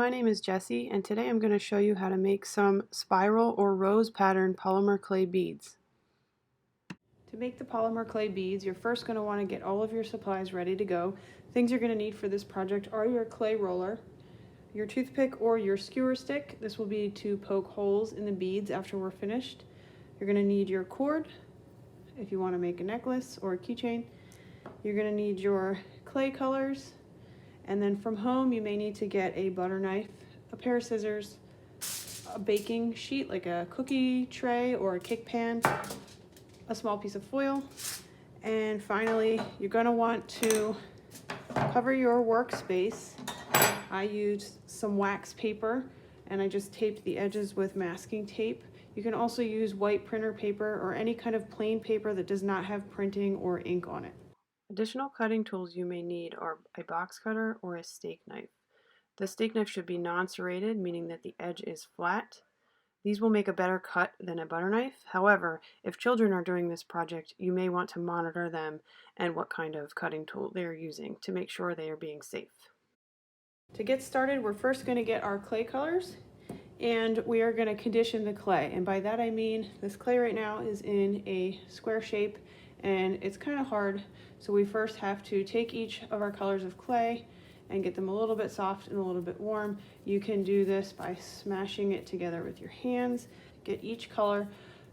my name is Jessie, and today I'm going to show you how to make some spiral or rose pattern polymer clay beads. To make the polymer clay beads, you're first going to want to get all of your supplies ready to go. Things you're going to need for this project are your clay roller, your toothpick or your skewer stick. This will be to poke holes in the beads after we're finished. You're going to need your cord if you want to make a necklace or a keychain. You're going to need your clay colors. And then from home, you may need to get a butter knife, a pair of scissors, a baking sheet like a cookie tray or a cake pan, a small piece of foil, and finally, you're going to want to cover your workspace. I used some wax paper and I just taped the edges with masking tape. You can also use white printer paper or any kind of plain paper that does not have printing or ink on it. Additional cutting tools you may need are a box cutter or a steak knife. The steak knife should be non-serrated, meaning that the edge is flat. These will make a better cut than a butter knife. However, if children are doing this project, you may want to monitor them and what kind of cutting tool they are using to make sure they are being safe. To get started, we're first going to get our clay colors and we are going to condition the clay. And by that I mean this clay right now is in a square shape and it's kind of hard. So we first have to take each of our colors of clay and get them a little bit soft and a little bit warm. You can do this by smashing it together with your hands. Get each color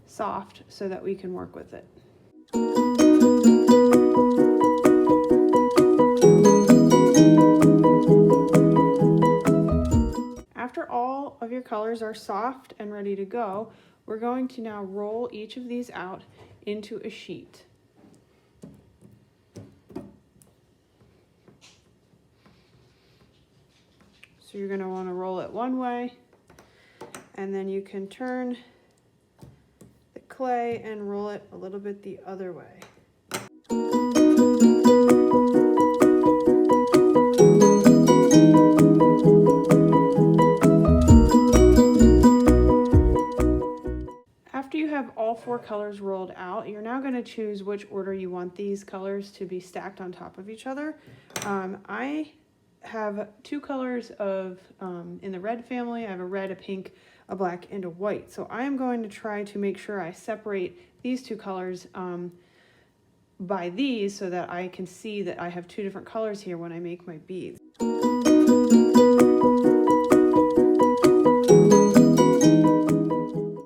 soft so that we can work with it. After all of your colors are soft and ready to go, we're going to now roll each of these out into a sheet. So you're going to want to roll it one way, and then you can turn the clay and roll it a little bit the other way. After you have all four colors rolled out, you're now going to choose which order you want these colors to be stacked on top of each other. I have two colors of in the red family. I have a red, a pink, a black, and a white. So I am going to try to make sure I separate these two colors by these so that I can see that I have two different colors here when I make my beads.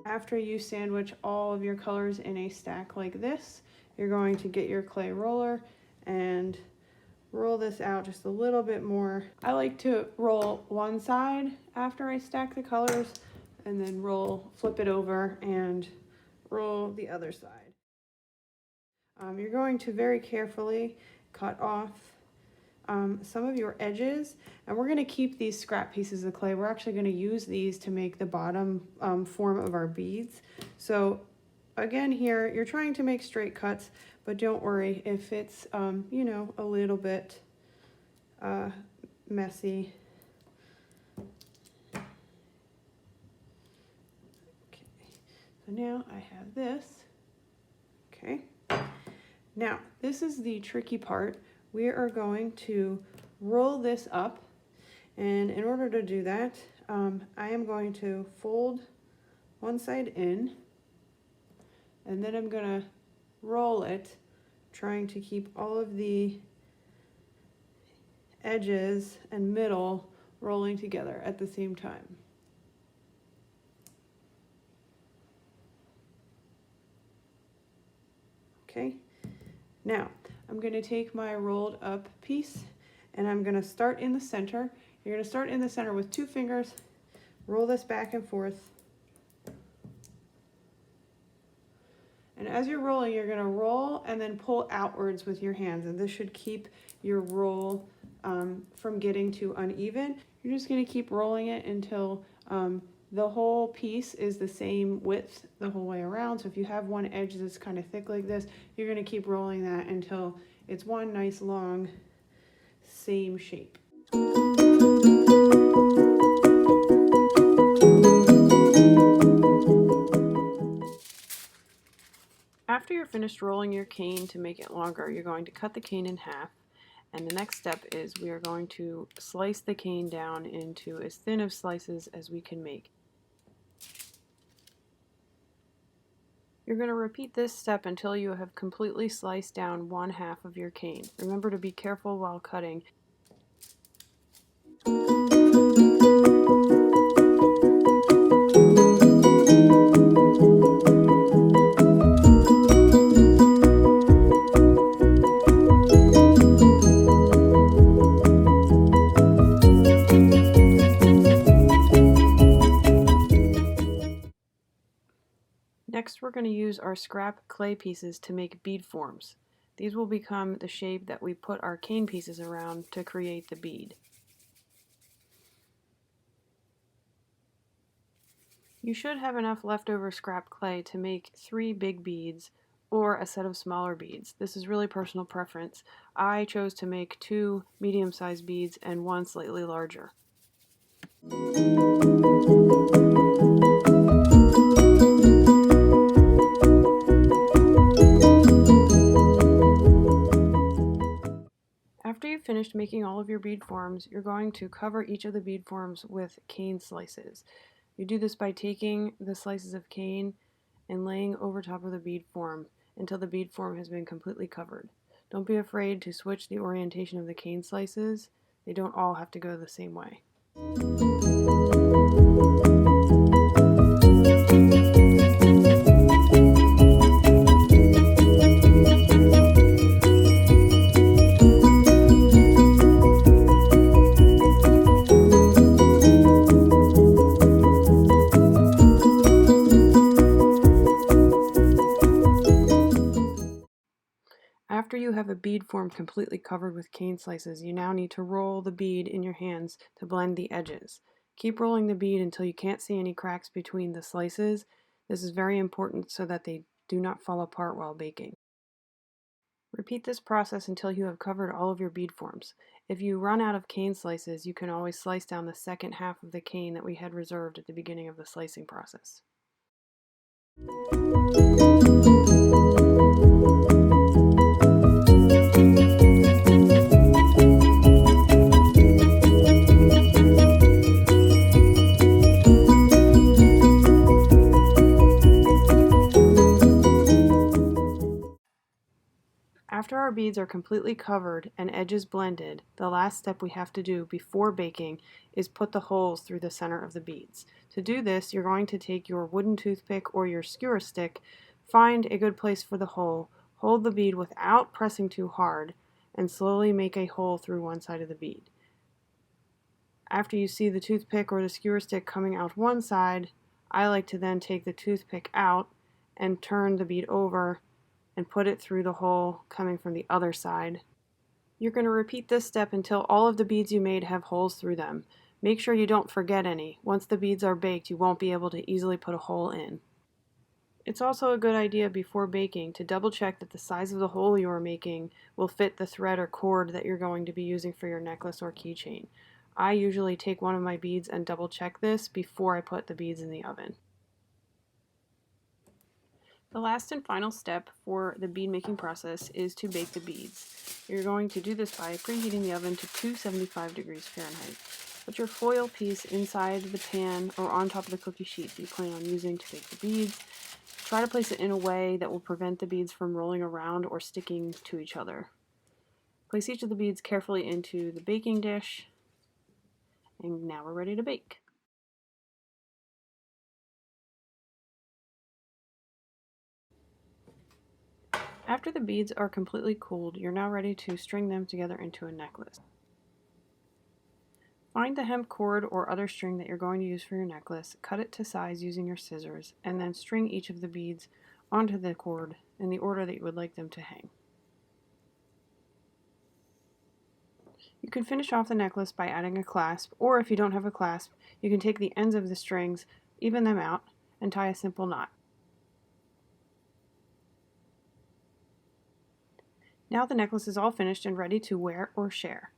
After you sandwich all of your colors in a stack like this, you're going to get your clay roller and roll this out just a little bit more. I like to roll one side after I stack the colors and then flip it over and roll the other side. You're going to very carefully cut off some of your edges, and we're going to keep these scrap pieces of clay. We're actually going to use these to make the bottom form of our beads. So again, here you're trying to make straight cuts, but don't worry if it's you know, a little bit messy. Okay, so now I have this. Okay, now this is the tricky part. We are going to roll this up, and in order to do that, I am going to fold one side in, and then I'm going to roll it, trying to keep all of the edges and middle rolling together at the same time. Okay, now I'm going to take my rolled up piece and I'm going to start in the center. You're going to start in the center with two fingers, roll this back and forth. And as you're rolling, you're going to roll and then pull outwards with your hands, and this should keep your roll from getting too uneven. You're just going to keep rolling it until the whole piece is the same width the whole way around. So if you have one edge that's kind of thick like this, you're going to keep rolling that until it's one nice long same shape. After you're finished rolling your cane to make it longer, you're going to cut the cane in half, And the next step is we are going to slice the cane down into as thin of slices as we can make. You're going to repeat this step until you have completely sliced down 1/2 of your cane. Remember to be careful while cutting. Next, we're going to use our scrap clay pieces to make bead forms. These will become the shape that we put our cane pieces around to create the bead. You should have enough leftover scrap clay to make 3 big beads or a set of smaller beads. This is really personal preference. I chose to make 2 medium-sized beads and 1 slightly larger. After you've finished making all of your bead forms, you're going to cover each of the bead forms with cane slices. You do this by taking the slices of cane and laying over top of the bead form until the bead form has been completely covered. Don't be afraid to switch the orientation of the cane slices. They don't all have to go the same way. After you have a bead form completely covered with cane slices, you now need to roll the bead in your hands to blend the edges. Keep rolling the bead until you can't see any cracks between the slices. This is very important so that they do not fall apart while baking. Repeat this process until you have covered all of your bead forms. If you run out of cane slices, you can always slice down the second half of the cane that we had reserved at the beginning of the slicing process. After our beads are completely covered and edges blended, the last step we have to do before baking is put the holes through the center of the beads. To do this, you're going to take your wooden toothpick or your skewer stick, find a good place for the hole, hold the bead without pressing too hard, and slowly make a hole through one side of the bead. After you see the toothpick or the skewer stick coming out one side, I like to then take the toothpick out and turn the bead over and put it through the hole coming from the other side. You're going to repeat this step until all of the beads you made have holes through them. Make sure you don't forget any. Once the beads are baked, you won't be able to easily put a hole in. It's also a good idea before baking to double check that the size of the hole you are making will fit the thread or cord that you're going to be using for your necklace or keychain. I usually take one of my beads and double check this before I put the beads in the oven. The last and final step for the bead making process is to bake the beads. You're going to do this by preheating the oven to 275 degrees Fahrenheit. Put your foil piece inside the pan or on top of the cookie sheet that you plan on using to bake the beads. Try to place it in a way that will prevent the beads from rolling around or sticking to each other. Place each of the beads carefully into the baking dish, and now we're ready to bake. After the beads are completely cooled, you're now ready to string them together into a necklace. Find the hemp cord or other string that you're going to use for your necklace, cut it to size using your scissors, and then string each of the beads onto the cord in the order that you would like them to hang. You can finish off the necklace by adding a clasp, or if you don't have a clasp, you can take the ends of the strings, even them out, and tie a simple knot. Now the necklace is all finished and ready to wear or share.